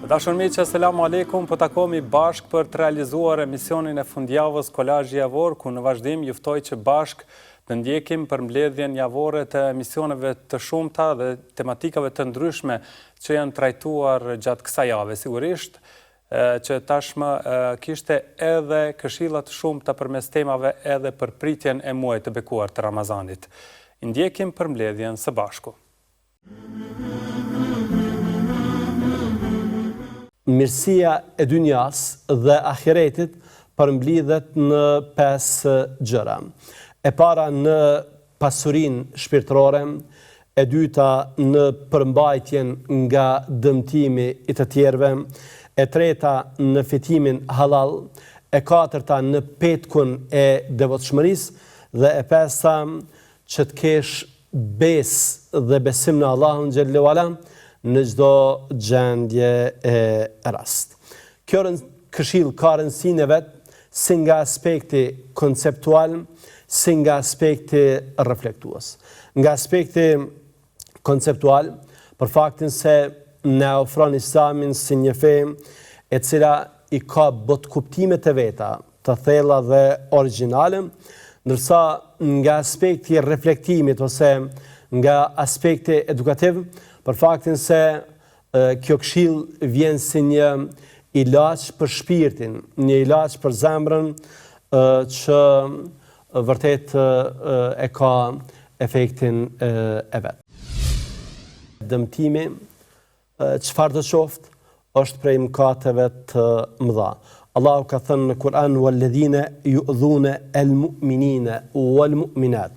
Dashur miq, selamu alaikum, po takohemi bashkë për të realizuar emisionin e fundjavës Kolazhi javor, ku në vazhdim ju ftoj që bashkë të ndjekim përmbledhjen javore të emisioneve të shumta dhe tematikave të ndryshme që janë trajtuar gjatë kësaj jave. Sigurisht që tashmë kishte edhe këshilla të shumta përmes temave edhe për pritjen e muajit të bekuar të Ramazanit. I ndjekim përmbledhjen së bashku. Mirësia e dynjas dhe ahiretit përmblidhet në 5 gjëra. E para në pasurinë shpirtërore, e dyta në përmbajtjen nga dëmtimi i të tjerëve, e treta në fitimin halal, e katërta në petkun e devotshmërisë dhe e pesta që të kesh besë dhe besim në Allahun xhallahu ala në çdo gjendje e rast. Kjo këshill ka rëndësinë e vet si nga aspekti konceptual, si nga aspekti reflektues. Nga aspekti konceptual, për faktin se na ofron Islamin si një fe e cila i ka bot kuptimet e veta, të thella dhe origjinale, ndërsa nga aspekti reflektimit ose nga aspekti edukativ, për faktin se kjo këshill vjen si një ilaç për shpirtin, një ilaç për zemrën që vërtet e ka efektin e vet. Dëmtimi, çfarë do qoftë, është prej mëkateve të mëdha. Allahu ka thënë në Kur'an: "Walladhina yu'dhuna al-mu'minina wal-mu'minat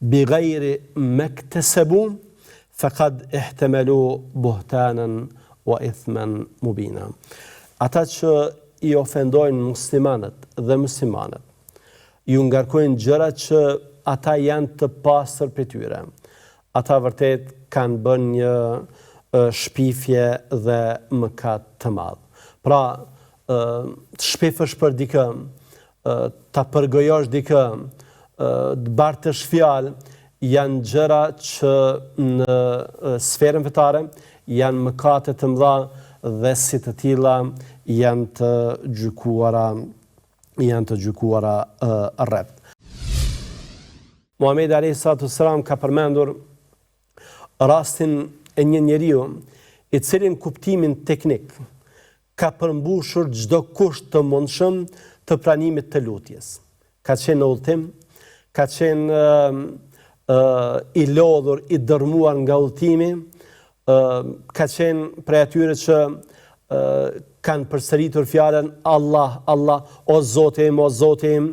bighayri maktasabu faqad ihtamalu buhtanan wa ithman mubina." Ata që i ofendojnë muslimanët dhe muslimanët, ju ngarkojnë gjëra që ata janë të pastër për tyre. Ata vërtet kanë bërë një shpifje dhe mëkat të madh. Pra, të shpifësh për dikë, ta përgojosh dikë, të bartësh fjalë, janë gjëra që në sferën fetare janë mëkate të mëdha dhe si të tilla janë të gjykuara rreth. Muhamedi alayhi salatu wasalam ka përmendur rastin e një njeriu i cili në kuptimin teknik ka përmbushur çdo kusht të mundshëm të pranimit të lutjes. Ka qenë në udhtim, ka qenë i lodhur, i dërmuar nga udhëtimi, ka qenë prej atyre që kanë përsëritur fjalën Allah, Allah, o Zoti im, o Zoti im,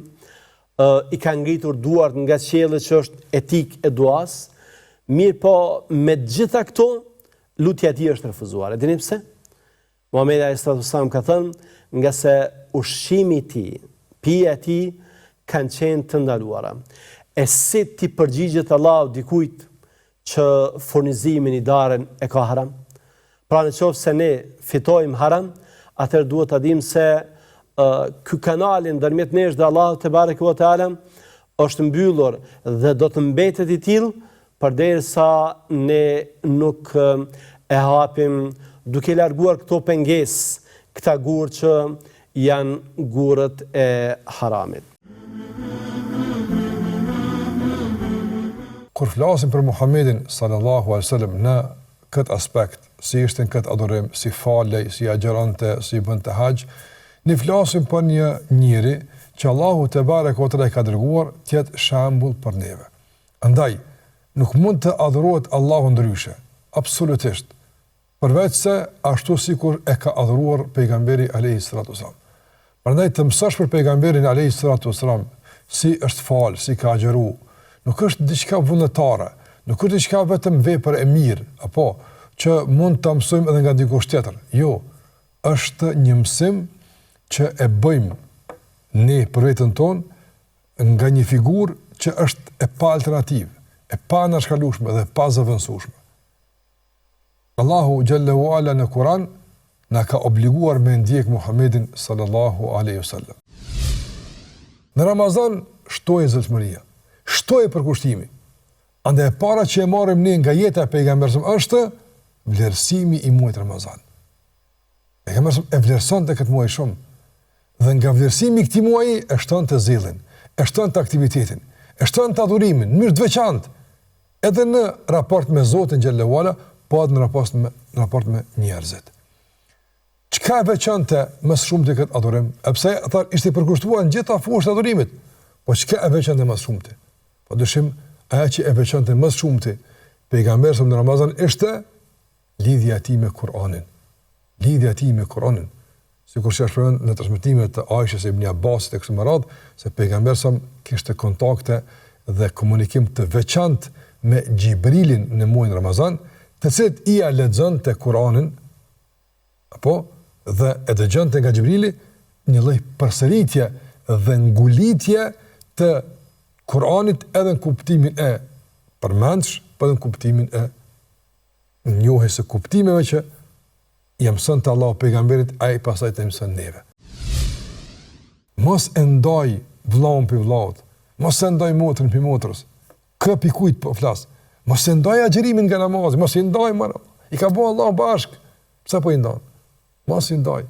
i kanë ngritur duart nga qielli që është etik e duas. Mirë po, me gjitha këto, lutja e tij është refuzuar. E dini pse? Muhamedi alayhi salatu wasallam ka thënë, nga se ushqimi i tij, pija e tij kanë qenë të ndaluara. E si ti përgjigjet Allahu dikujt që furnizimin i darën e ka haram? Pra në qoftë se ne fitojmë haram, atëherë duhet ta dimë se ky kanalin ndërmjet nesh dhe Allahut te bareke ve teala është mbyllur dhe do të mbetet i tillë përderisa ne nuk e hapim duke larguar këto pengesë, këta gurë që janë gurët e haramit. Kur flasim për Muhammedin sallallahu alaihi wasallam në këtë aspekt, si ishte në këtë adhurim, si falej, si agjerante, si bënte haxh, ne flasim për një njeri që Allahu te bareke ve teala ka dërguar të jetë shembull për neve. Andaj nuk mund të adhurohet Allahu ndryshe, absolutisht, përveç se ashtu sikur e ka adhuruar pejgamberi alayhi salatu wasallam. Prandaj të mësosh për pejgamberin alayhi salatu wasallam si është fal, si ka agjëru, nuk është diçka vullnetare, nuk është diçka vetëm vepër e mirë, apo që mund ta mësojmë edhe nga dikush tjetër. Jo, është një mësim që e bëjmë ne për veten tonë nga një figurë që është e pa alternativë, e pa anashkalueshme dhe pa zëvendësueshme. Allahu xhallahu ala në Kur'an na ka obliguar me ndjek Muhammedin sallallahu alaihi wasallam. Në Ramazan shtohet zotëmëria, shtohet përkushtimi. Andaj e para që e marrim ne nga jeta e pejgamberit është vlerësimi i muajit Ramazan. Pejgamberi e vlerësonte këtë muaj shumë. Dhe nga vlerësimi i këtij muaji e shtonte zellin, e shtonte aktivitetin, e shtonte adhurimin në mënyrë të veçantë, edhe në raport me Zotin xhallahu ala, po edhe në raport me njerëzit. Çka e veçante më shumë të këtë adhurim? Pse ata ishte përkushtuar në gjitha fushët e adhurimit. Po çka e veçante më shumë? Po dyshim ajo që e veçante më shumë pejgamberi në Ramazan ishte lidhja e tij me Kur'anin. Lidhja e tij me Kur'anin. Sikur që është përmend në transmetimet të Aishës ibn Abbasit e kështu me radhë, se pejgamberi sa kishte kontakte dhe komunikim të veçantë me Xhibrilin në muajin Ramazan, të cilët i lexonte Kur'anin, apo dhe e dëgjonte nga Xhibrili një lloj përsëritje dhe ngulitje të Kur'anit edhe në kuptimin e përmendsh, po edhe në kuptimin e njohjes së kuptimeve që i mëson të Allahu pejgamberit, ai pastaj të mëson neve. Mos e ndaj vllaun për vllaut, mos e ndaj motrën për motrës. Kë pikujt po flas. Mos e ndaj agjërimin nga namazi, mos e ndaj më. I ka bëu Allahu bashk. Pse po i ndan? Mos i ndaj.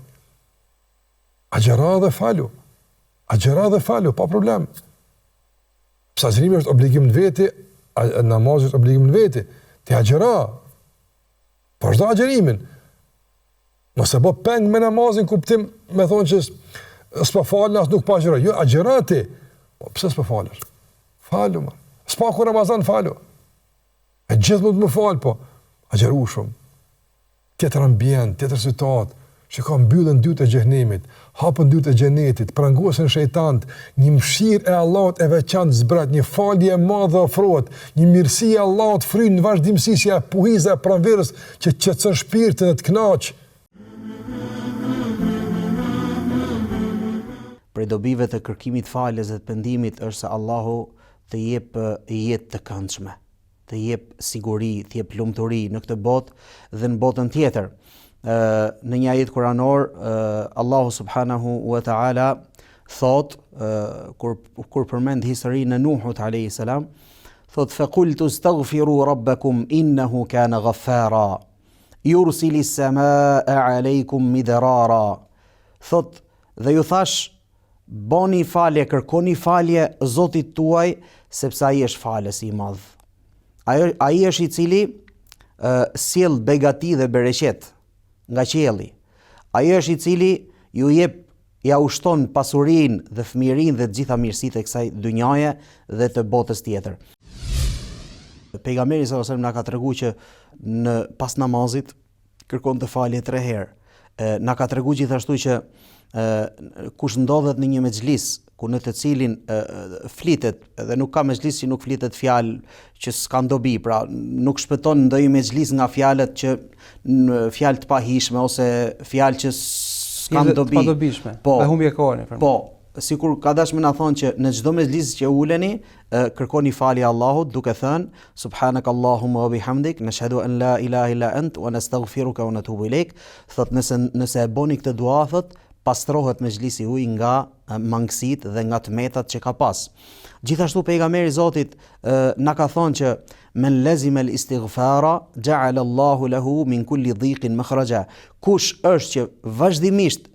Agjëra dhe falu. Agjëra dhe falu, pa problem. Pse agjërimi është obligim në veti, namazi është obligim në veti. Ti agjëra. Po çdo agjërimin. Mos e bë peng me namazin kuptim me thonë që s'po falën as nuk pa agjëra. Jo, agjërati. Po pse s'po falësh? Falu më. S'pa kur Ramazan falu. E gjithë mund të më falë, po agjëru shumë. Tjetër ambient, tjetër situatë, shikon mbyllën dytë e xhenemit, hapën dytë e xhenetit, prangosen shejtant, një mëshirë e Allahut e veçantë zbrat, një falje e madhe ofrohet, një mirësi e Allahut fryn në vazhdimsi si puhiza e pranverës që qetëson shpirtin e të kënaq. Prej dobive të kërkimit faljes dhe të pendimit është se Allahu të jep jetë të këndshme, të jep siguri, të jep lumturi në këtë botë dhe në botën tjetër. Në një ajet kuranor, Allahu subhanahu wa ta'ala thot, kur përmend historinë e Nuhut alayhis salam, thot faqultu astaghfiru rabbakum innahu kana ghaffara yursilis samaa alaykum midrara. Thot dhe ju thash bani falje, kërkoni falje Zotit tuaj, sepse ai është falës i madh. Ai është i cili sjell begati dhe bereqet nga qielli. Ai është i cili ju jep, ja ushton pasurinë dhe fëmijërinë dhe të gjitha mirësitë e kësaj dynjaje dhe të botës tjetër. Pejgamberi sallallahu alajhi wasallam na ka treguar që në pas namazit kërkon të falje 3 herë. Na ka treguar gjithashtu që kush ndodhet në një mexhlis ku në të cilin flitet, edhe nuk ka mexhlis që nuk flitet fjalë që s'kan dobi, pra nuk shpëton ndonjë mexhlis nga fjalët që fjalë të pahishme ose fjalë që s'kan dobi. Pa dobishme. Po, e humbje kohën. Po, sikur ka dashur më na thonë që në çdo mexhlis që uleni, kërkoni falje Allahut duke thënë subhanakallahumma wa bihamdik nashhadu an la ilaha illa ant wa nastaghfiruka wa natubu ilaik. Thot nëse e bëni këtë dua, thot pastrohet mexhlisi huaj nga mangësitë dhe nga tmetat që ka pas. Gjithashtu pejgamberi i Zotit na ka thonë që men lazima al-istighfara ja'ala Allahu lahu min kulli dhiqin makhraja. Kush është që vazhdimisht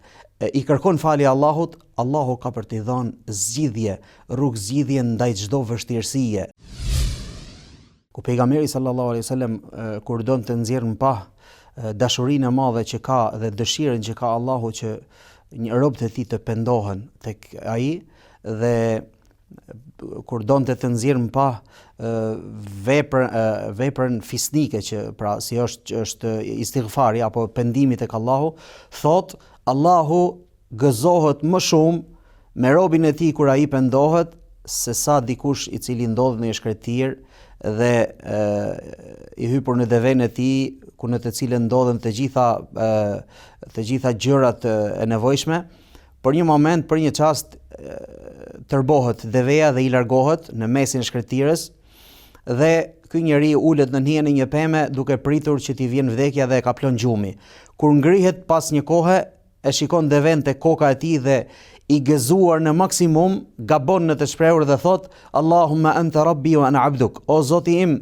i kërkon falje Allahut, Allahu ka për t'i dhënë zgjidhje, rrugë zgjidhje ndaj çdo vështirësie. Ku pejgamberi sallallahu alaihi wasallam kur don të nxjerrë në pah dashurinë e madhe që ka dhe dëshirën që ka Allahu që një robët e tij të pendohen tek ai, dhe kur donte të nxjerrë në pah veprën fisnike që pra si është istighfari apo pendimi tek Allahu, thot Allahu gëzohet më shumë me robin e tij kur ai pendohet se sa dikush i cili ndodhet në një shkretir dhe i hypur në deven e tij ku në të cilën ndodhen të gjitha gjërat e nevojshme, për një moment, për një çast tërbohet deveja dhe i largohet në mesin e shkretirës dhe ky njeri ulet në hijen e një peme duke pritur që t'i vjen vdekja dhe e ka plon gjumi. Kur ngrihet pas një kohe, e shikon deven te koka e tij dhe i gëzuar në maksimum, gabon në të shprehur dhe thot Allahumma anta rabbi wa ana abduk. O Zoti im,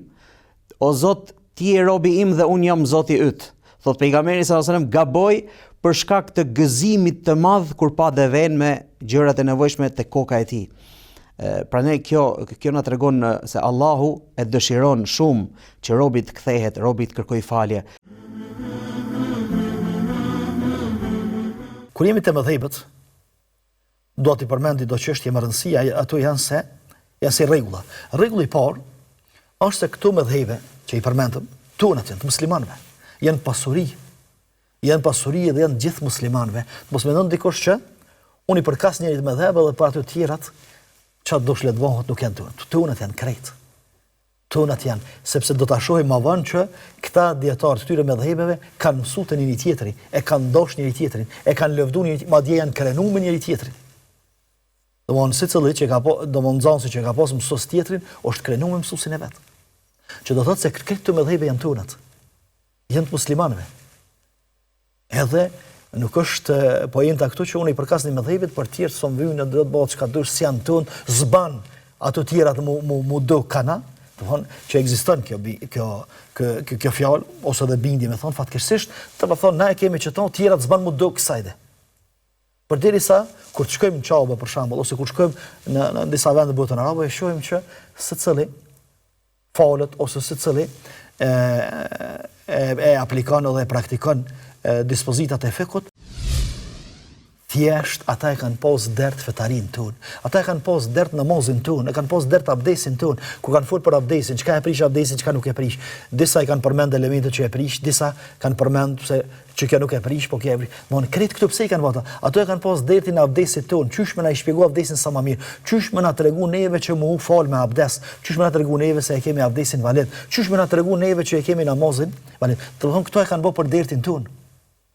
o Zot, ti je robi im dhe un jam Zoti yt. Thot pejgamberi sallallahu alajhi wasallam gaboi për shkak të gëzimit të madh kur pa deven me gjërat e nevojshme te koka e tij. Prandaj kjo na tregon se Allahu e dëshiron shumë që robi të kthehet, robi të kërkojë falje. Kur jemi te mëdhëbet, do t'i përmendi do çështje më rëndësia, ato janë si rregulla. Rregulli i parë është se këto mëdhëbe që i përmendëm, tunat janë të muslimanëve, janë pasuri dhe janë gjithë muslimanëve. Mos mendon dikush që unë i përkas njërit mëdhëbe dhe për ato të tjerat çfarë do shledvohet nuk janë tunat. Tunat janë krejt. Tunat janë, sepse do ta shohim më vonë që këta dietarë të tyre mëdhëbeve kanë mësuar të njëri tjetrin, e kanë dashur njëri tjetrin, e kanë lëvduar njëri, madje janë krenuar me njëri tjetrin. Domthonë secili që nxënësi që ka pas mësues tjetrin, është krenuar me mësuesin e vet. Që do thotë se këto mëdhëbe janë tunat. Janë të muslimanëve. Edhe nuk është po jenta këtu që unë i përkas një mëdhëbit për tjerë son vynë do të bëhet çka dush si janë tun, zban ato të tjerat mu do kana. Domthon që ekziston kjo fjalë ose dhe bindje me thon fatkeqësisht, të më thon na e kemi që të tjerat zban mu do kësajde. Përderisa kur të shkojmë në Çaube për shembull ose kur shkojmë në disa vende botën arabe, e shohim që secili falet ose secili e aplikon dhe e praktikon dispozitat e fikut. Thjesht ata e kanë pas dert fetarin ton. Ata e kanë pas dert namazin ton, e kanë pas dert abdesin ton. Ku kanë fol për abdesin, çka e prish abdesin, çka nuk e prish. Disa i kanë përmend elementet që e prish, disa kanë përmend se që kjo nuk e prish, po kjo e prish. Mon kret këtu pse i kanë vota. Ato e kanë pas dertin e abdesit ton. Qysh më na i shpjegoi abdesin sa më mirë. Qysh më na tregu neve që mu fal me abdes. Qysh më na tregu neve se e kemi abdesin valid. Qysh më na tregu neve që e kemi namazin valid. Do të thonë këto e kanë bërë për dertin ton.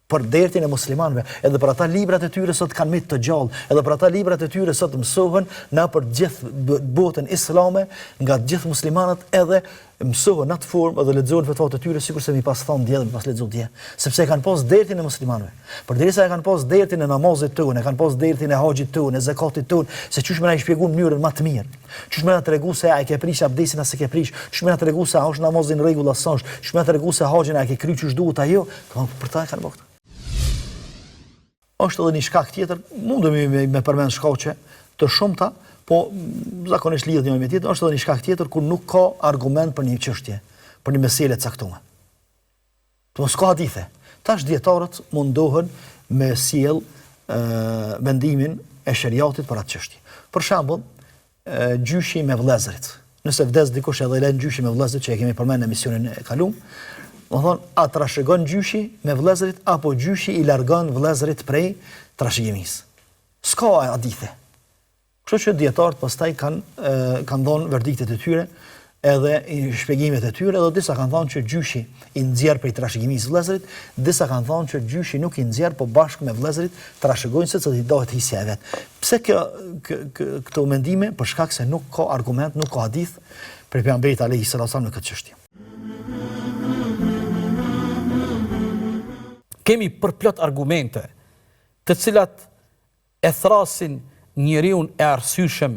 Për dertin e muslimanëve, edhe për ata librat e tyre sot kanë mit të gjallë, edhe për ata librat e tyre sot mësohen na për gjithë botën islame, nga gjithë muslimanët edhe mësohen në atë formë edhe lexohen fatvat e tyre sikur se mi pas thonë dje dhe mi pas lexuar dje, sepse e kanë pas dertin e muslimanëve. Përderisa e kanë pas dertin e namazit tonë, e kanë pas dertin e haxhit tonë, e zakatit tonë, se çysh më na i shpjeguan në mënyrën më të mirë. Çysh më na tregu se ai ke prish abdesin as e ke prish, çysh më na tregu se a është namazi në rregull as s'është, çysh më na tregu se haxhin a ke kry çysh duhet ajo, për ta kanë bërë. Është edhe një shkak tjetër, mundemi me përmend shkaqe të shumta, po zakonisht lidhet njëri me tjetrin, është edhe një shkak tjetër kur nuk ka argument për një çështje, për një meselë të caktuar. Po s'ka hadithe. Tash dietarët mundohen me sjell vendimin e shariatit për atë çështje. Për shembull, gjyshi me vëllezërit. Nëse vdes dikush edhe lën gjyshi me vëllezërit që e kemi përmendur në emisionin e kaluar, do thonë, a trashëgon gjyshi me vëllezërit apo gjyshi i largon vëllezërit prej trashëgimisë. S'ka hadithe. Kështu që dietarët pastaj kanë dhënë verdiktet e tyre, edhe shpjegimet e tyre, edhe disa kanë thënë që gjyshi i nxjerr prej trashëgimisë vëllezërit, disa kanë thënë që gjyshi nuk i nxjerr, po bashkë me vëllezërit trashëgojnë se cili dohet hisja e vet. Pse këto mendime? Për shkak se nuk ka argument, nuk ka hadith për pejgamberin alayhis salam në këtë çështje. Kemi përplot argumente të cilat e thrasin njeriun e arsyeshëm,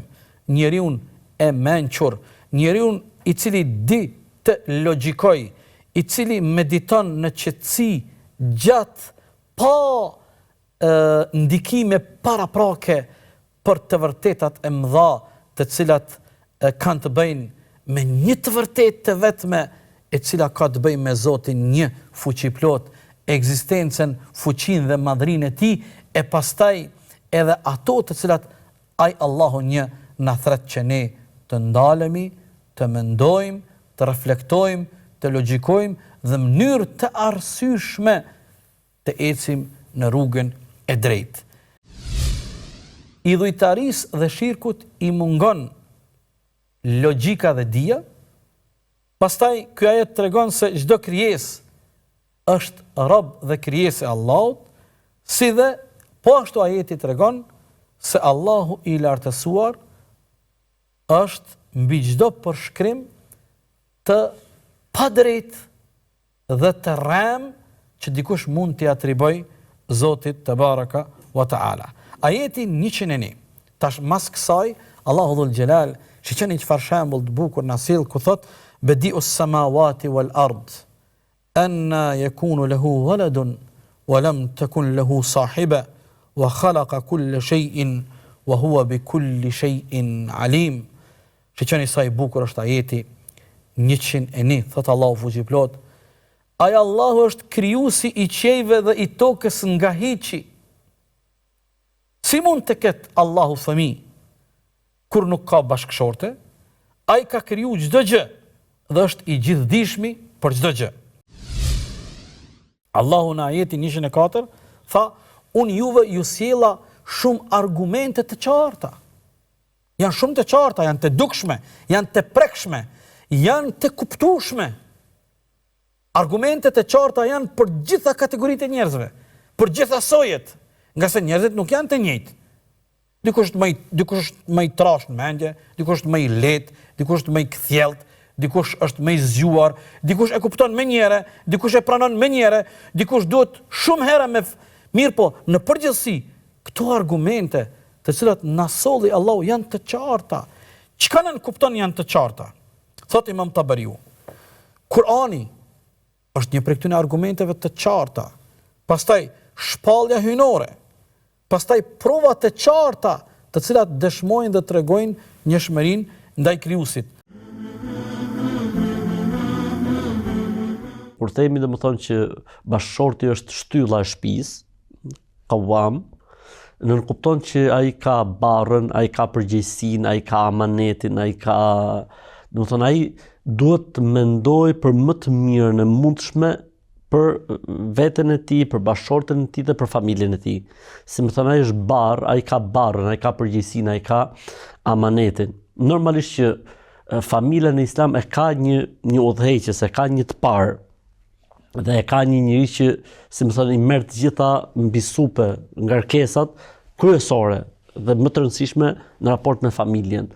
njeriun e mençur, njeriun i cili di të logjikoj, i cili mediton në qetësi gjatë pa ndikime paraprake për të vërtetat e mëdha të cilat kanë të bëjnë me një të vërtetë të vetme e cila ka të bëjnë me Zotin një fuqiplot, ekzistencën, fuqinë dhe madhrinë e tij, e pastaj edhe ato të cilat ai Allahu një na thret që ne të ndalemi, të mendojmë, të reflektojmë, të logjikojmë dhe në mënyrë të arsyeshme të ecim në rrugën e drejtë. Idhujtarisë dhe shirkut i mungon logjika dhe dija. Pastaj ky ajet tregon se çdo krijesë është rob dhe krijesë e Allahut, si dhe po ashtu ajeti tregon se Allahu i lartësuar është mbi çdo përshkrim të padrejtë dhe të rrem që dikush mund t'i atriboj Zotit te baraka wa taala. Ajeti 101. Tash mas kësaj Allahu dhul Jalal shiqeni çfarë shembull të bukur na sill ku thot bedi'us samawati wal ard. anna yakunu lahu waladun wa lam takun lahu sahiba wa khalaqa kulla shay'in wa huwa bi kulli shay'in alim. Shëqeni sa i bukur është ajeti 101, thëtë Allahu fuqiplot. Aja Allahu është krijuesi i qiejve dhe i tokës nga hiçi. Si mund të ketë Allahu fëmijë kur nuk ka bashkëshorte? Ai ka kriju çdo gjë dhe është i gjithdijshmi për çdo gjë. Allahu në ajetin 104 tha, unë juve ju sjella shumë argumente të qarta. Janë shumë të qarta, janë të dukshme, janë të prekshme, janë të kuptueshme. Argumentet e qarta janë për gjitha kategoritë e njerëzve, për gjitha sojet, nga se njerëzit nuk janë të njëjtë. Dikush është më i trash në mendje, dikush është më i lehtë, dikush është më i kthjellët, dikush është më i zgjuar, dikush e kupton më njëherë, dikush e pranon më njëherë, dikush duhet shumë herë mirë po, në përgjithësi, këto argumente të cilat na solli Allahu janë të qarta. Çka nën kupton janë të qarta? Thot Imam Tabariu, Kurani është një prej këtyre argumenteve të qarta. Pastaj shpallja hyjnore. Pastaj prova të qarta, të cilat dëshmojnë dhe tregojnë njohshmërinë ndaj krijuesit. Kur themi domethënë që bashkëshorti është shtylla e shtëpisë, qawam, nën kupton që ai ka barrën, ai ka përgjegjësinë, ai ka amanetin, ai ka, domethënë ai duhet të mendoj për më të mirën e mundshme për veten e tij, për bashkëshorten e tij dhe për familjen e tij. Si më thënë ai është barr, ai ka barrën, ai ka përgjegjësinë, ai ka amanetin. Normalisht që familja në Islam e ka një udhëheqës, e ka një të parë. Dhe e ka një njëri që, si më thënë, i merr të gjitha mbi supe, ngarkesat kryesore dhe më të rëndësishme në raport me familjen.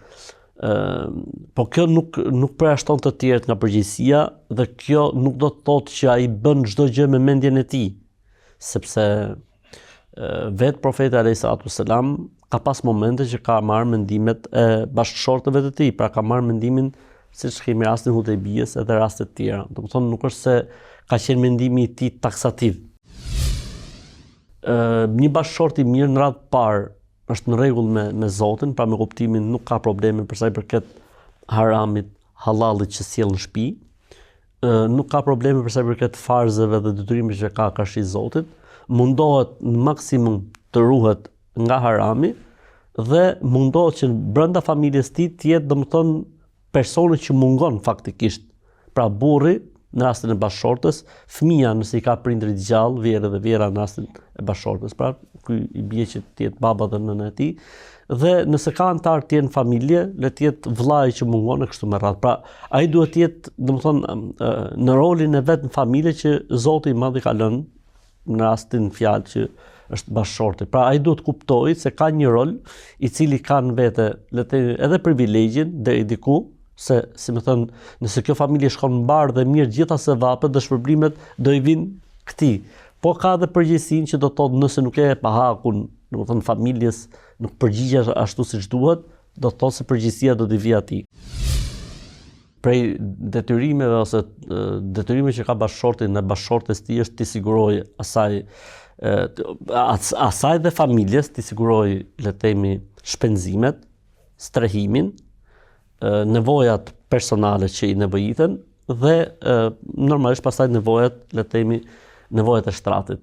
Po kjo nuk përjashton të tjerët nga përgjegjësia dhe kjo nuk do të thotë që ai bën çdo gjë me mendjen e tij, sepse vetë profeti alayhis salam ka pas momente që ka marrë mendimet e bashkëshortëve të tij, pra ka marrë mendimin siç kemi rastin Hudejbijës edhe raste të tjera. Domethënë nuk është se ka qenë mendimi i tij taksativ. Një bashkëshort i mirë në radhë parë është në rregull me Zotin, pra me kuptimin nuk ka probleme për sa i përket haramit, halallit që sjell në shtëpi. Nuk ka probleme për sa i përket farzeve dhe detyrimeve që ka karshi Zotit. Mundohet në maksimum të ruhet nga harami dhe mundohet që brenda familjes tij të jetë domethënë personi që mungon faktikisht. Pra burri në rastin e bashkëshortës, fëmia nëse i ka prindrit gjallë, vjerë dhe vjera në rastin e bashkëshortës, pra ky i bie që të jetë baba dhe nëna e tij, dhe nëse ka antar të jenë familje, le të jetë vllai që mungon e kështu me radhë. Pra ai duhet të jetë, domethënë, në rolin e vet në familje që Zoti i Madh i ka lënë në rastin fjalë që është bashkëshorti. Pra ai duhet kuptojë se ka një rol i cili ka në vete, le të thënë, edhe privilegjin deri diku, se, si më thënë, nëse kjo familje shkon mbar dhe mirë gjitha se vapet dhe shpërblimet do i vinë këtij. Po ka edhe përgjegjësinë që do të thotë nëse nuk e pa hakun, domethënë familjes nuk përgjigjesh ashtu siç duhet, do të thotë se përgjegjësia do t'i vijë atij. Prej detyrimeve ose detyrime që ka bashkëshorti në bashkëshortes tij është t'i sigurojë asaj dhe familjes t'i sigurojë, le të themi, shpenzimet, strehimin, nevojat personale që i nevojiten dhe normalisht pastaj nevojat, le të themi, nevojat e shtratit.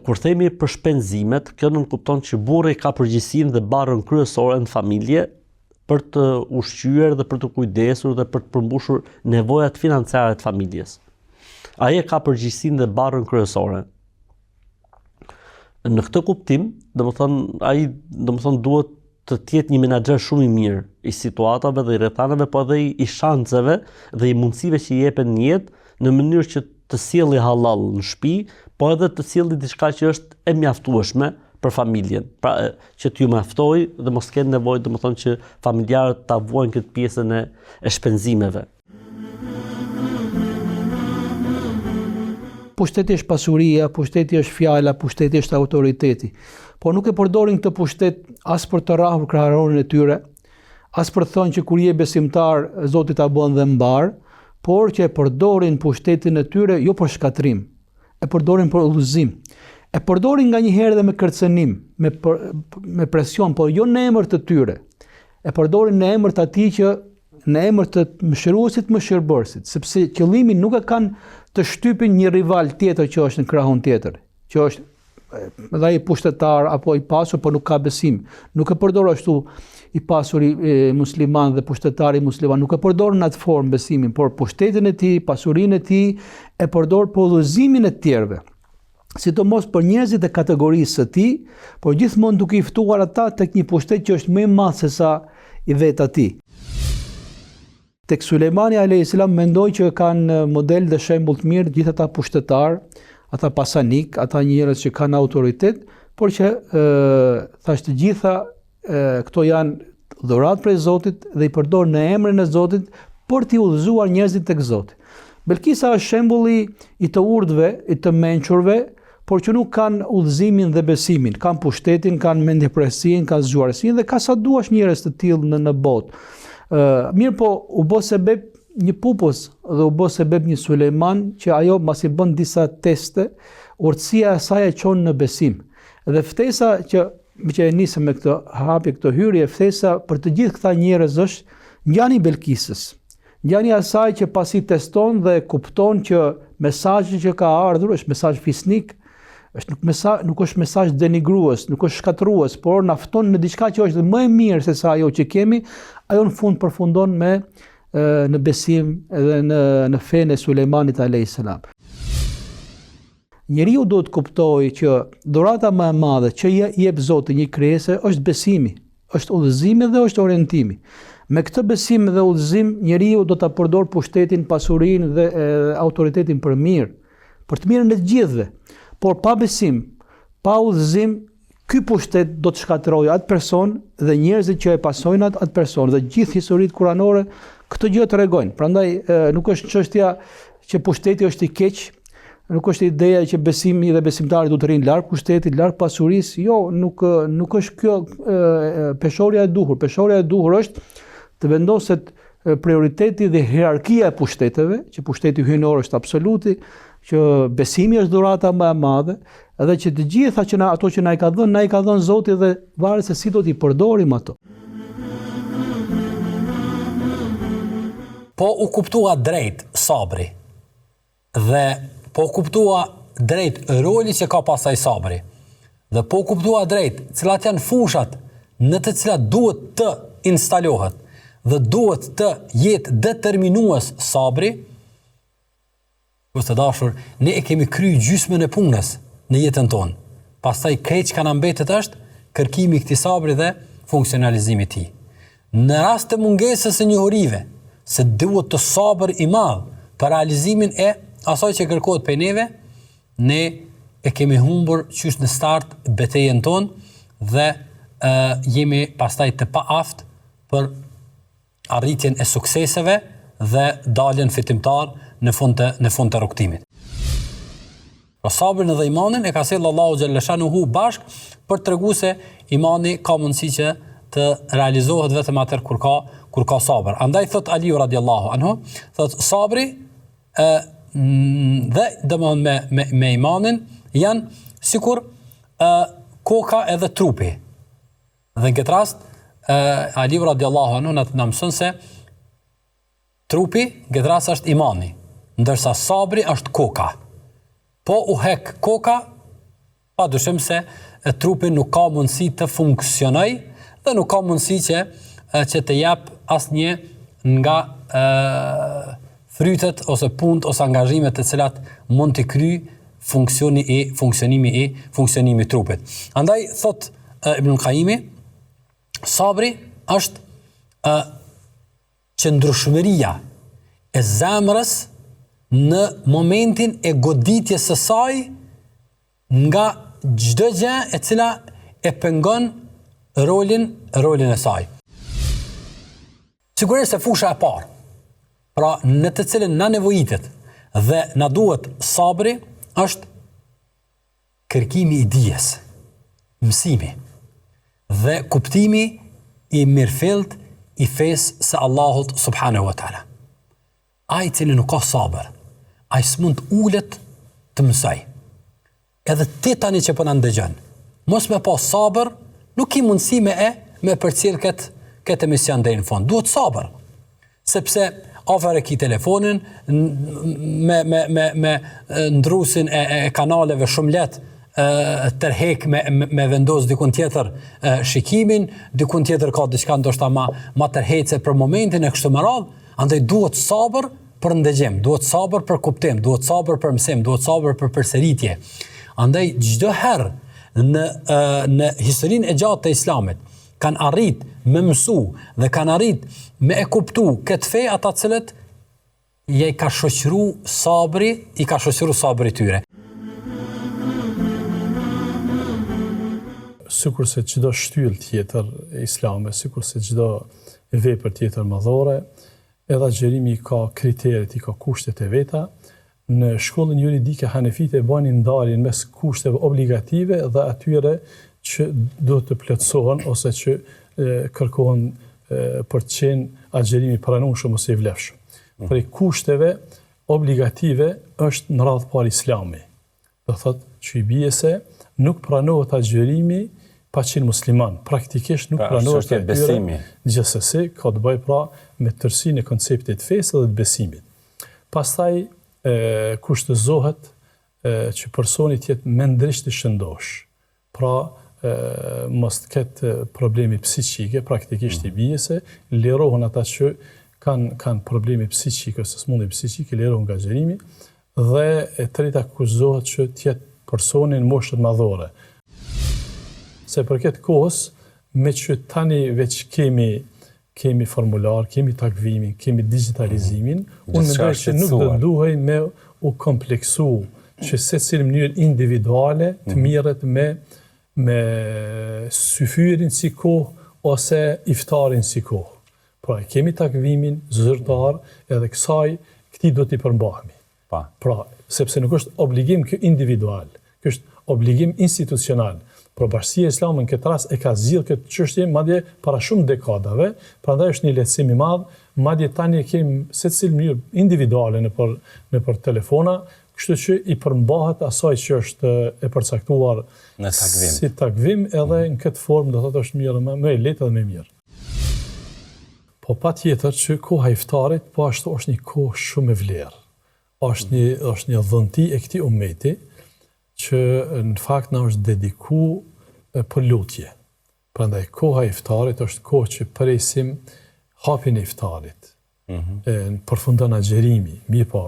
Kur themi për shpenzimet, kjo nuk kupton që burri ka përgjegjësinë dhe barrën kryesore në familje për të ushqyer dhe për të kujdesur dhe për të përmbushur nevojat financiare të familjes. Ai ka përgjegjësinë dhe barrën kryesore. Në këtë kuptim, domethënë duhet të jetë një menaxher shumë i mirë i situatave dhe i rrethanave, po edhe i shanseve dhe i mundësive që i jepen në jetë në mënyrë që të sjellë halal në shtëpi, po edhe të sjellë diçka që është e mjaftueshme për familjen. Pra që t'ju mjaftoj dhe mos kenë nevojë, domethënë që familjarët ta vuajnë këtë pjesën e shpenzimeve. Pushteti është pasuria, pushteti është fjala, pushteti është autoriteti. Po nuk e përdorin këtë pushtet as për të rrahur krahërorin e tyre, as për të thënë që kur je besimtar, Zoti ta bën dhe mbar, por që e përdorin pushtetin e tyre jo për shkatrim, e përdorin për udhëzim. E përdorin nganjëherë dhe me kërcënim, me presion, por jo në emër të tyre. E përdorin në emër të atij që në emër të mëshiruesit, mëshirbërësit, sepse qëllimi nuk e kanë të shtypin një rival tjetër që është në krahun tjetër, që është edhe ai pushtetar apo i pasur, por nuk ka besim. Nuk e përdor ashtu i pasur i musliman dhe pushtetari musliman, nuk e përdor në atë formë besimin, por pushtetin e tij, pasurinë e tij e përdor për udhëzimin e tjerëve. Sidomos për njerëzit e kategorisë së tij, por gjithmonë duke i ftuar ata tek një pushtet që është më i madh se sa i vetë atij. Tek Sulejmani a.s. mendoj që kanë model dhe shembull të mirë gjithë ata pushtetar, ata pasanik, ata njerëz që kanë autoritet, por që thash të gjitha këto janë dhuratë prej Zotit dhe i përdor në emrin e Zotit për t'i udhëzuar njerëzit tek Zoti. Belkisa është shembulli i të urdhve, i të mençurve, por që nuk kanë udhëzimin dhe besimin, kanë pushtetin, kanë mendjepresinë, kanë zgjuarësinë dhe ka sa duash njerëz të tillë në botë. Mirë po, u bë sebeb një pupus dhe u bë sebeb një Sulejman që ajo masi bën disa teste, urtësia e saj e çon në besim. Dhe ftesa që e nisëm me këtë hapje, këtë hyrje, ftesa për të gjithë këta njerëz është ngjani Belkisës. Ngjani asaj që pasi teston dhe kupton që mesazhi që ka ardhur është mesazh fisnik, nuk është mesazh denigrues, nuk është shkatrues, por na fton në diçka që është më e mirë se sa ajo që kemi, ajo në fund përfundon me në besim edhe në fenë e Sulejmanit a.s. Njeriu duhet të kuptojë që dhurata më e madhe që jep Zoti një krijese është besimi, është udhëzimi dhe është orientimi. Me këtë besim dhe udhëzim njeriu do ta përdor pushtetin, pasurinë dhe autoritetin për mirë, për të mirën e të gjithëve. Por pa besim, pa udhëzim, ky pushtet do të shkatërrojë atë person dhe njerëzit që e pasojnë atë person dhe gjithë historitë kuranore këtë gjë tregojnë. Prandaj nuk është çështja që pushteti është i keq, nuk është ideja që besimi dhe besimtari duhet të rrinë larg pushtetit, larg pasurisë. Jo, nuk është kjo peshorja e duhur. Peshorja e duhur është të vendoset prioriteti dhe hierarkia e pushteteve, që pushteti hyjnor është absoluti, që besimi është dhurata më e madhe, edhe që të gjitha që ato që na i ka dhënë Zoti dhe varet se si do t'i përdorim ato. Po u kuptua drejt sabri dhe po u kuptua drejt roli që ka pasaj sabri dhe po u kuptua drejt cilat janë fushat në të cilat duhet të instalohet dhe duhet të jetë determinues sabri, të dashur, ne e kemi kry gjysmën e punës në jetën tonë. Pastaj krejt që kanë mbetet është kërkimi i këtij sabri dhe funksionalizimi i tij. Në rast të mungesës së njohurive se duhet të sabër i madh për realizimin e asaj që kërkohet prej neve, ne e kemi humbur qysh në start betejën tonë dhe jemi pastaj të paaft për arritjen e sukseseve dhe daljen fitimtar në fund të rrugtimit. Sabrin dhe imanin e ka sjellë Allahu xhalla shanuhu bashk për t'treguar se imani ka mundësi që të realizohet vetëm atëherë kur ka sabër. Andaj thot Aliu radiallahu anhu, thot sabri dhe domethënë me imanin janë sikur koka edhe trupi. Dhe në këtë rast Aliu radiallahu anhu na mëson se trupi në këtë rast është imani, ndërsa sabri është koka. Po u hek koka, pa dyshim se trupi nuk ka mundësi të funksionoj dhe nuk ka mundësi që të jap asnjë nga frytet ose punët ose angazhimet të cilat mund të kryej funksionimi i trupit. Andaj thot Ibn Qayyimi, sabri është qëndrueshmëria e zemrës në momentin e goditjes së saj nga çdo gjë e cila e pengon rolin e saj. Sigurisht se fusha e parë, pra në të cilën na nevojitet dhe na duhet sabri, është kërkimi i dijes, mësimi dhe kuptimi i mirëfillt i fesë së Allahut subhanahu wa taala. ai cili nuk ka sabër, ai s'mund ulet të mësoj. Edhe ti tani që po na ndëgjon, mos me pas sabër, nuk i mundësi me përcjell këtë emision deri në fund. Duhet sabër. Sepse afër e ki telefonin me ndrusin e kanaleve shumë lehtë tërhek me vendos dikun tjetër shikimin, dikun tjetër ka diçka ndoshta ma tërhece për momentin e kështu me radhë, andaj duhet sabër për ndëgjim, duhet sabër për kuptim, duhet sabër për mësim, duhet sabër për përsëritje. Andaj çdo herë në historinë e gjatë të Islamit kanë arrit me mësu dhe kanë arrit me e kuptu këtë fe ata cilët i ka shoqëru sabri tyre. Sikur se çdo shtyllë tjetër islame, sikur se çdo vepër tjetër madhore, edhe xherimi ka kriteret, i ka kushtet e veta. Në shkollën juridike hanefite e banin ndarjen mes kushteve obligative dhe atyre që duhet të plotësohen ose që kërkohen për të qenë agjerimi pranueshëm ose i vlefshëm. Për kushteve obligative është në radhë parë Islami. Do thotë që i bie se nuk pranohet agjerimi pa qenë musliman. Praktikisht nuk pranohet besimi. Gjithsesi ka të bëjë pra me tërësinë e konceptit të fesë dhe të besimit. Pastaj kushtëzohet që personi të jetë mendrisht i shëndosh. Pra mos të ketë problemi psiqike, praktikisht i bie se lirohen ata që kanë probleme psiqike ose smundje psiqike, lirohen nga xherimi, dhe e treta kushtozohet që të jetë personi në moshën madhore. Se përket kohës, me që tani veç kemi formular, kemi takvimin, kemi digitalizimin, unë mendoj që nuk do duhej me u kompleksu që secili mënyrë individuale të mirret me syfyrin si kohë ose iftarin si kohë. Pra, kemi takvimin zyrtar edhe këtij do t'i përmbahemi. Pra, sepse nuk është obligim kë individual, kë është obligim institucional. Por Bashkia Islame në këtë rast e ka zgjidhur këtë çështje madje para shumë dekadave, prandaj është një lehtësim i madh, madje tani kemi secili mënyrë individuale nëpër telefona, kështu që i përmbahet asaj që është e përcaktuar në takvim. Si takvim edhe në këtë formë do thotë është mirë më e lehtë dhe më mirë. Po patjetër që koha e iftarit po ashtu është një kohë shumë e vlerë. Është një dhënti e këtij ummeti që në fakt na është dedikuar për lutje. Prandaj koha e iftarit është kohë që presim hapjen e iftarit. Përfundon agjerimi, mirë po,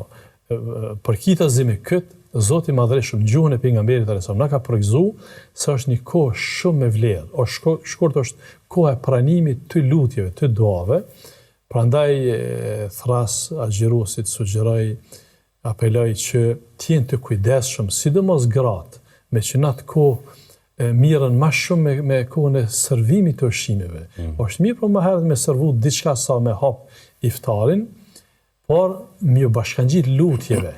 përkitazi me këtë, Zoti i Madhreshëm gjuhën e pejgamberit sallallahu alajhi wasallam na ka përgjigjur se është një kohë shumë e vlerë, është shkurt është koha e pranimit të lutjeve, të duave. Prandaj thras agjeruesit sugjeroj, apeloj që të jenë të kujdesshëm, sidomos gratë, me që në atë kohë mirën më shumë me kohën e servimit të ushqimeve. Është mirë, por më herët me servu diçka sa me hap iftarin, por më bashkangjit lutjeve,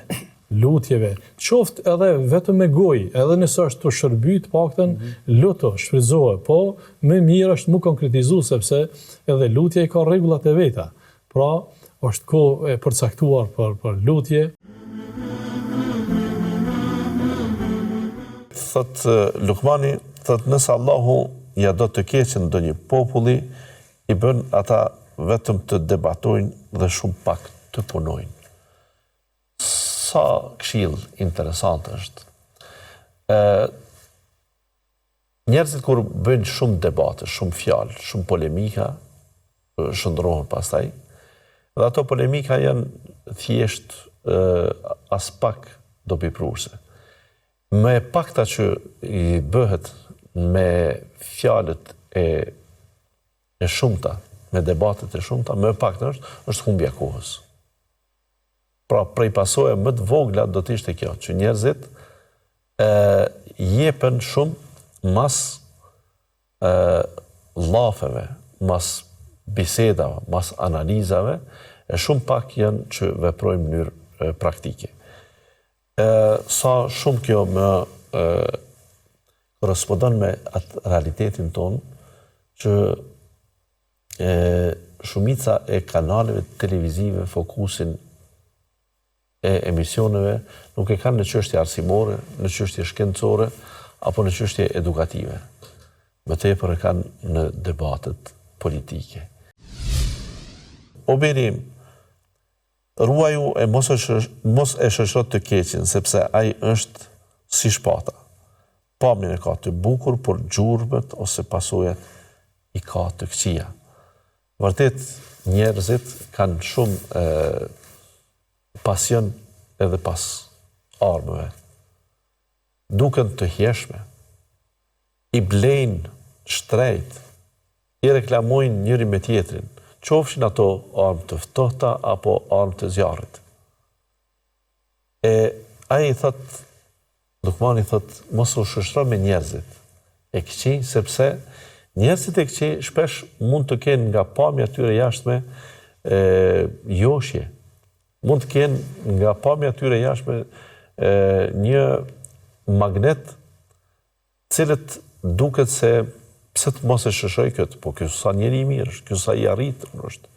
qoftë edhe vetëm me gojë, edhe nëse është të shërbyt, paktën luto, shfrytëzohet, po më mirë është më konkretizu, sepse edhe lutja i ka rregullat e veta. Pra, është kohë e përcaktuar për lutje. Thot Lukmani, thot nëse Allahu ja do të keqen ndonjë populli, i bën ata vetëm të debatojnë dhe shumë pak të punojnë. Sa këshill interesant është. Njerëzit kur bëjnë shumë debate, shumë fjalë, shumë polemika, shndrohen pastaj, dhe ato polemika janë thjesht as pak dobipruese. Më e pakta që i bëhet me fjalët e shumta, me debatet e shumta, më e pakta është humbja kohës. Pra, prej pasoja më të vogla do të ishte kjo, që njerëzit jepen shumë mas llafeve, mas bisedave, mas analizave, e shumë pak janë që veprojnë në mënyrë praktike. Sa shumë kjo më korrespondon me atë realitetin tonë, që shumica e kanaleve televizive fokusin e emisioneve nuk e kanë në çështje arsimore, në çështje shkencore apo në çështje edukative. Më tepër e kanë në debatet politike. O birim, ruaju e mos e shoqërot të keqin, sepse ai është si shpata. Pamjen e ka të bukur, por gjurmët ose pasojat i ka të këqija. Vërtet, njerëzit kanë shumë pasion edhe pas armëve. Duken të hjeshme, i blejnë shtrejt, i reklamojnë njëri me tjetrin, qofshin ato armë të ftohta apo armë të zjarrit. Ai thot, Lukmani thot, mos u shoqëro me njerëzit e këqij, sepse njerëzit e këqij shpesh mund të kenë nga pamja tyre jashtme joshje. Mund të kenë nga pamja tyre jashtme një magnet cilët duket se pse të mos e shoqëroj këtë, po ky sa njeri i mirë, ky sa i arritur është,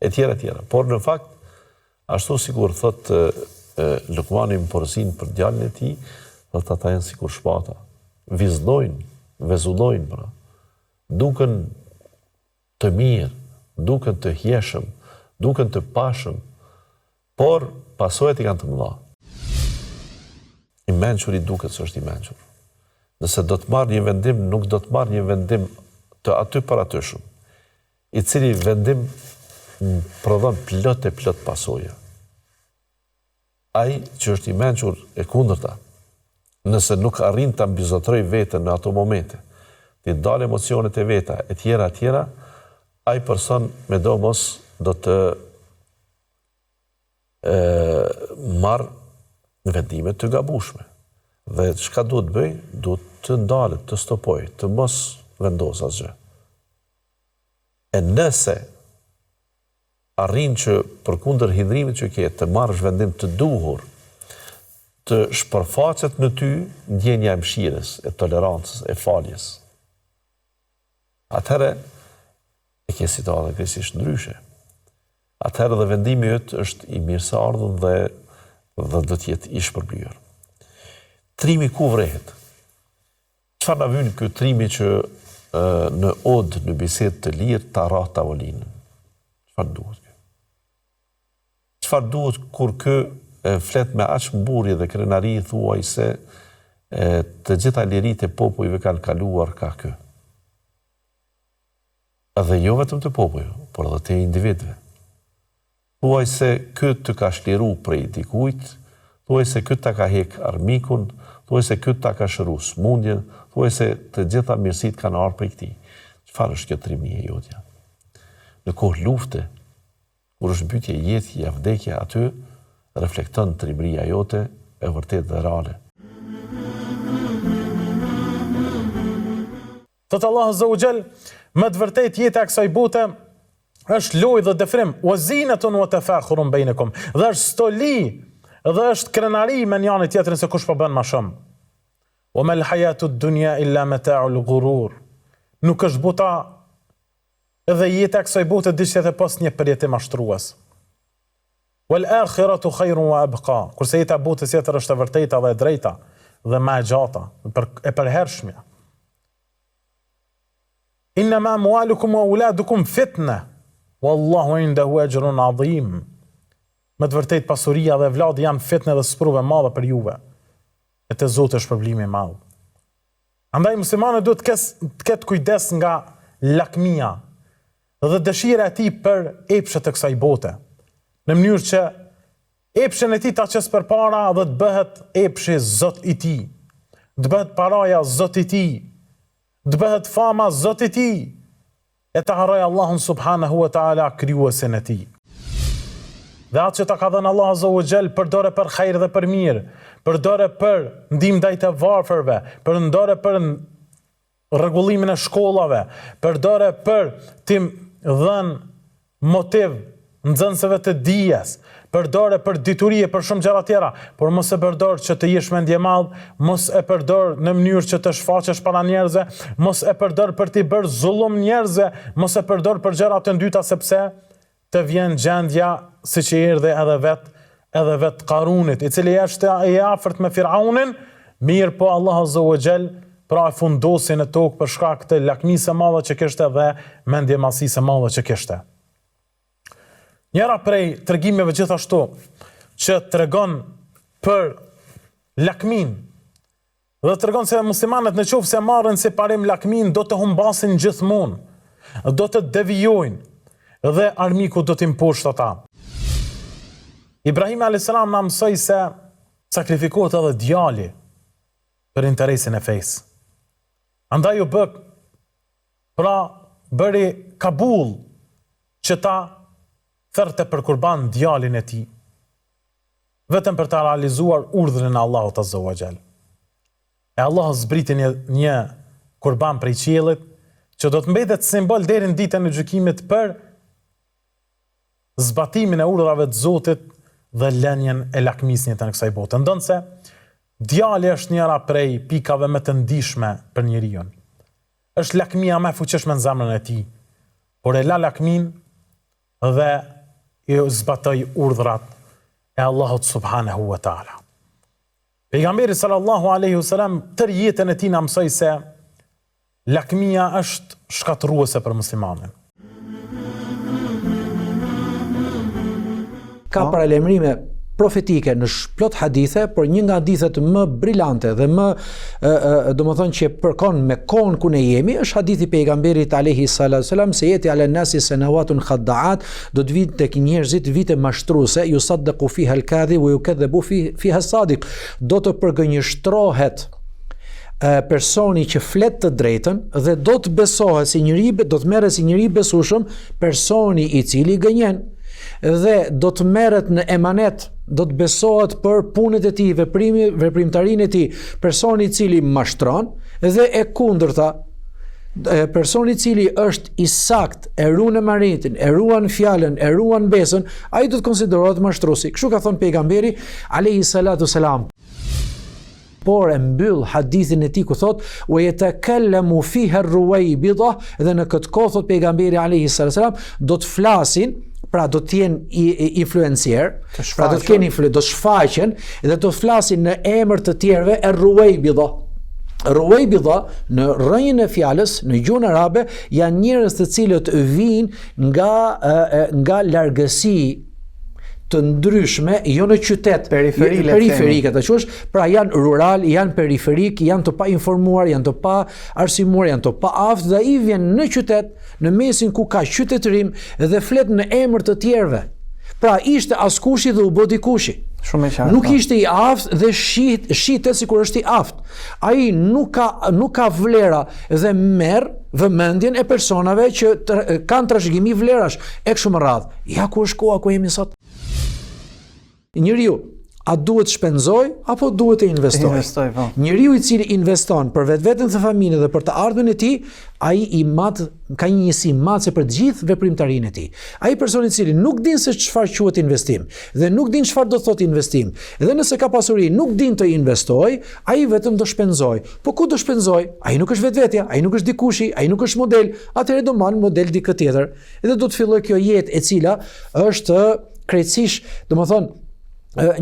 e tjera tjera. Por në fakt, ashtu sikur thot Lukmani më porozin për djalin e tij, thot ata janë sikur shpata, vizdojnë, vezullojnë, pra. Duken të mirë, duken të hjeshëm, duken të pashëm, por pasojat i kanë të mëdha. I mençuri duket se është i mençur. Nëse do të marrë një vendim, nuk do të marrë një vendim të aty për atyshëm, i cili vendim prodhon plot e plot pasoja. Ai që është i mençur e kundërta, nëse nuk arrin ta mbizotroj veten në ato momente, të dalë emocionet e veta, e tjera, ai person me domos do të marrë në vendime të gabueshme. Dhe çka duhet bëj? Duhet të ndalet, të stopoj, të mos vendos asgjë. E nëse arrin që përkundër hidhrimit që ke të marrësh vendim të duhur, të shpërfaqet në ty ndjenja e mëshirës, e tolerancës, e faljes. Atëherë e ke situatën krejtësisht ndryshe. Atëherë dhe vendimi yt është i mirëseardhur dhe do të jetë i shpërblyer. Trimi ku vrehet? Çfarë na vjen ky trimi që në odë, në bisedë të lirë, ta rrah tavolinën? Çfarë duhet kjo? Çfarë duhet kur kë flet me aq mburje dhe krenari thuaj se të gjitha liritë e popujve kanë kaluar ka kë? Edhe jo vetëm të popujve, por edhe të individëve. Thuaj se ky të ka shliru prej dikujt, thuaj se ky ta ka hek armikun, thuaj se ky ta ka shëru smundjen, thuaj se të gjitha mirësitë kanë ardhur prej këtij. Çfarë është kjo trimi e jotja? Në kohë lufte, kur është mbytje jetë, ja vdekja aty, reflekton trimëria jote e vërtet dhe reale. Thot Allah Azza wa Jall, më të vërtet jeta e kësaj bote është lojë dhe defrim, wa zinatun wa tafakhurun bainakum. Dhe është stoli dhe është krenari me njëri tjetrin se kush po bën më shumë. Wa mal hayatud dunya illa mata'ul ghurur. Nuk është bota dhe jeta e kësaj bote diçka e pas një përjetim mashtrues. Wal akhiratu khairun wa abqa. Kurse jeta e botës tjetër është e vërteta dhe e drejta dhe më e gjata, e përhershme. Innama amwalukum wa auladukum fitna. Wallahu indahu ajrun adhim. Me të vërtet pasuria dhe vladi janë fitne dhe spruve madhe për juve. E të Zotë është problemi i madh. Andaj muslimani duhet të ketë kujdes nga lakmia dhe dëshira e tij për epshet e kësaj bote. Në mënyrë që epshen e tij ta çes përpara dhe të bëhet epshi Zot i tij. Të bëhet paraja Zot i tij. Të bëhet fama Zot i tij. E të harroj Allahun subhanahu wa ta'ala krijuesin e tij. Dhe atë që ta ka dhënë Allah Azza wa Jall përdore për hajër dhe për mirë, përdore për ndihmë ndaj të varfërve, përdore për rregullimin e shkollave, përdore për të dhënë motiv nxënësve të dijes, përdore për diturie, për shumë gjëra tjera, por mos e përdor që të jesh mendje madh, mos e përdor në mënyrë që të shfaqesh para njerëzve, mos e përdor për të bërë zullum njerëzve, mos e përdor për gjëra të dyta sepse të vjen gjendja siç i erdhi edhe vet edhe vetë Karunit, i cili është i afërt me Firaunin, mirë po Allah Azza wa Jall pra e fundosi në tokë për shkak të lakmisë së madhe që kishte dhe mendjemasisë së madhe që kishte. Njëra prej tregimeve gjithashtu që tregon për lakmin dhe tregon se muslimanët në qoftë se marrin si parim lakmin do të humbasin gjithmonë, do të devijojnë dhe armiku do të imposhtë ata. Ibrahim a.s. na mësoi se sakrifikohet edhe djali për interesin e fesë. Andaj u bë, pra bëri Kabul që ta thërte për kurban djalin e tij, vetëm për ta realizuar urdhrin e Allahut Azza wa Jall. E Allah zbriti një kurban prej qiellit që do të mbetet simbol deri në ditën e gjykimit për zbatimin e urdhrave të Zotit dhe lënien e lakmisnjët në kësaj bote. Ndonse djali është njëra prej pikave më të ndihshme për njeriu. Është lakmia më e fuqishme në zemrën e tij, por e la lakmin dhe i zbatoi urdhrat e Allahut subhanahu wa taala. Pejgamberi sallallahu alaihi wasallam tër jetën e tij na mësoi se lakmia është shkatërruese për muslimanin. Ka paralajmërime profetike në plot hadithe, por një nga hadithet më brillante dhe më domethënë që përkon me kohën ku ne jemi, është hadithi pejgamberit alayhi salatu wasalam se yati ala nasi sanawatun khaddaat, do të vitë tek njerëzit vite mashtruese, yusaddaqu fiha al-kadhib wa yukadhabu fiha as-sadiq. Do të përgënjështrohet personi që flet të drejtën dhe do të besohet si njëri, do të merret si njëri besueshëm personi i cili gënjen, dhe do të merret në emanet, do të besohet për punët e tij, veprimtarinë e tij, personi i cili mashtron, dhe e kundërta, personi i cili është i sakt, e ruan marrëdhënien, e ruan fjalën, e ruan besën, ai do të konsiderohet mashtruesi. Kështu ka thënë pejgamberi alayhi salatu wasalam. Por e mbyll hadithin e tij ku thot wa yatakallamu fiha ar-ruwaybida, dhe në këtë kohë thot pejgamberi alayhi salatu wasalam do të flasin, pra do të jenë influencier, pra do të kenë do të shfaqen dhe do të flasin në emër të tjerëve e ruwaybida. Ruwaybida në rrënjën e fjalës në gjuhën arabe janë njerëz të cilët vijnë nga largësi të ndryshme, jo në qytet, periferike të qush, pra janë rural, janë periferik, janë të pa informuar, janë të pa arsimuar, janë të pa aftë, dhe i vjen në qytet, në mesin ku ka qytetërim dhe flet në emër të tjerëve. Pra ishte askushi dhe u bë dikushi. Nuk ishte i aftë dhe shitet sikur është i aftë. Ai nuk ka vlera dhe merr vëmendjen e personave që kanë trashëgimi vlerash e kështu me radhë. Ja ku është koha ku jemi sot. Njeriu a duhet shpenzoj apo duhet të investoj? Njeriu i cili investon për vetveten dhe familjen dhe për të ardhmen e tij, ai ka një njësi matse për të gjithë veprimtarinë e tij. Ai personi i cili nuk din se çfarë quhet investim dhe nuk din çfarë do thotë investim, dhe nëse ka pasuri nuk din të investoj, ai vetëm do shpenzoj. Po ku do shpenzoj? Ai nuk është vetvetja, ai nuk është dikushi, ai nuk është model, atëherë do marr model dikë tjetër. Dhe do të filloj kjo jetë e cila është krejtësisht, domethënë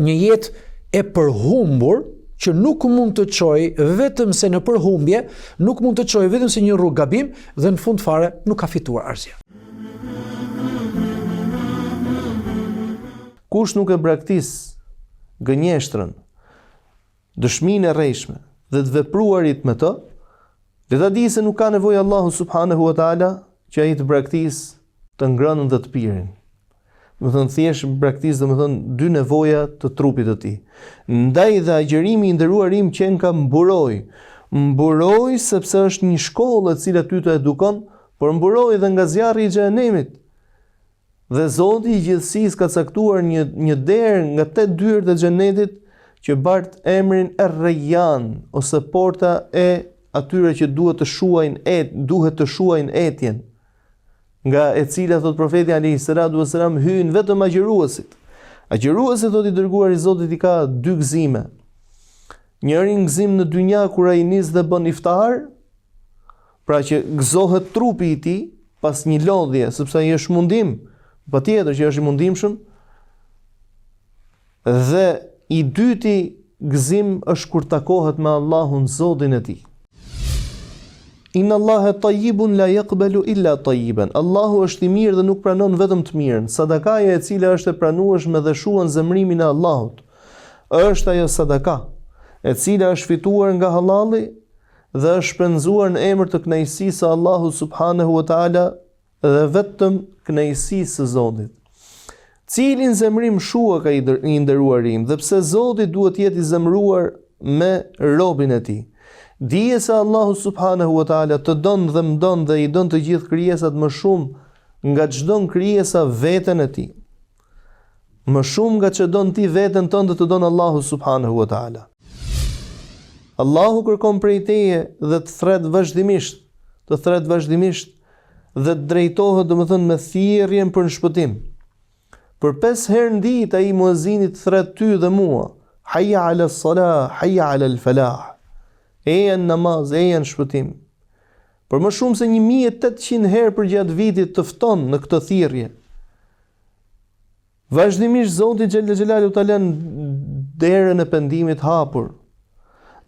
një jetë e përhumbur që nuk mund të çojë vetëm se në përhumbje, nuk mund të çojë vetëm se një rrugë gabim dhe në fund fare nuk ka fituar asgjë. Kush nuk e braktis gënjeshtrën, dëshminë e rrejshme dhe të vepruarit me të, le ta di se nuk ka nevojë Allahu subhanahu wa taala që ai të braktis të ngrënën dhe të pirin. Më thënë thjesht braktis dhe më thënë dy nevoja të trupit të ti. Ndaj dhe agjerimi i nderuar im qenë ka mburoj sepse është një shkollë e cila ty të edukon, por mburoj dhe nga zjarri i xhenemit. Dhe Zoti i gjithësisë ka caktuar një derë nga 8 dyert e xhenetit që bart emrin Er-Rayyan, ose porta e atyre që duhet të shuajnë etjen, nga e cila thot profeti alayhi salatu wasalam hyn vetëm agjëruesit. Agjëruesi thot i dërguar i Zotit i ka 2 gëzime. Njëri gëzim në dynja kur ai nis dhe bën iftar, pra që gëzohet trupi i tij pas një lodhje, sepse ai është mundim, patjetër që është i mundimshëm. Dhe i dyti gëzim është kur takohet me Allahun Zotin e tij. Inna Allahe tayyibun la yaqbalu illa tayyiban. Allahu është i mirë dhe nuk pranon vetëm të mirën. Sadakaja e cila është e pranueshme dhe shuan zemrimin e Allahut, është ajo sadaka e cila është fituar nga halali dhe është shpenzuar në emër të kënaqësisë së Allahut subhanahu wa taala dhe vetëm kënaqësisë së Zotit. Cilin zemrim shua ka i nderuarim, dhe pse Zoti duhet jetë i zemruar me robin e tij. Dije se Allahu subhanahu wa taala të don dhe më don dhe i don të gjithë krijesat më shumë nga çdo krijesa veten e tij. Më shumë nga që don ti veten tënde të don Allahu subhanahu wa taala. Allahu kërkon prej teje dhe të thret vazhdimisht, dhe të drejtohet domethënë me thirrjen për shpëtim. Për 5 herë në ditë ai muezinit thret ty dhe mua: Hayya 'ala s-salah, hayya 'ala al-falah. Eja në namaz, eja në shpëtim. Për më shumë se 1800 herë për gjatë vitit të fton në këtë thirrje. Vazhdimisht Zoti xhella xhelalu ta lën derën e pendimit hapur.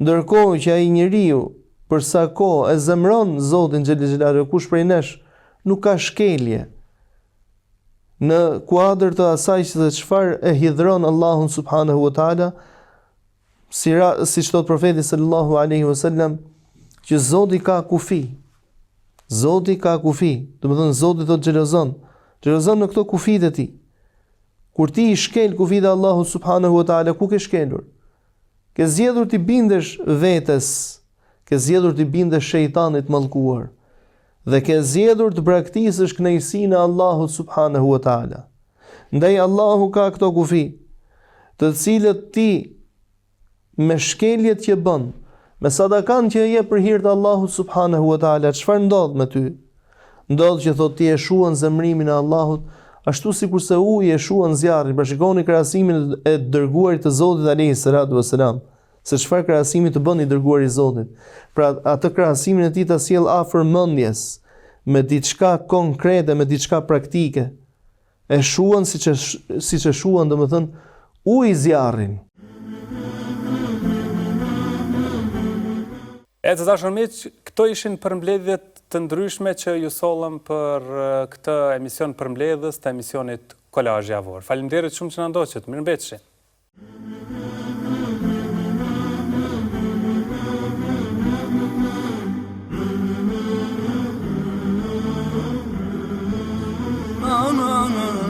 Ndërkohë që ai njeriu për sa kohë e zemron Zotin xhella xhelalu, kush prej nesh nuk ka shkelje në kuadër të asaj se çfarë e hidhron Allahun subhanahu wa taala, si thot profeti sallallahu alaihi wasallam, që Zoti ka kufi. Zoti ka kufi, domethënë Zoti thot xhelozon në këto kufit e tij. Kur ti i shkel kufit e Allahut subhanahu wa taala, ku ke shkelur? Ke zgjedhur ti bindesh vetes, ke zgjedhur ti bindesh shejtanit mallkuar, dhe ke zgjedhur të braktisësh kënaqësinë e Allahut subhanahu wa taala. Ndaj Allahu ka këto kufi, të cilët ti me shkeljet që bën, me sadakan që e jep për hir të Allahut subhanahu wa taala, çfarë ndodh me ty? Ndodh që thot ti e shuan zemrimin e Allahut, ashtu sikurse uji e shuan zjarrin. Pra shikoni krahasimin e dërguarit të Zotit alayhi salatu wassalam, se çfarë krahasimi të bën i dërguari i Zotit. Pra atë krahasimin e tij ta sjell afër mendjes, me diçka konkrete, me diçka praktike. E shuan siç e shuan domethënë uji zjarrin. E të dashur miq, këto ishin përmbledhjet të ndryshme që ju sollëm për këtë emision përmbledhës të emisionit Kolazhi Javor. Faleminderit shumë që na ndoqët. Mirëmbëjtje. No, no, no.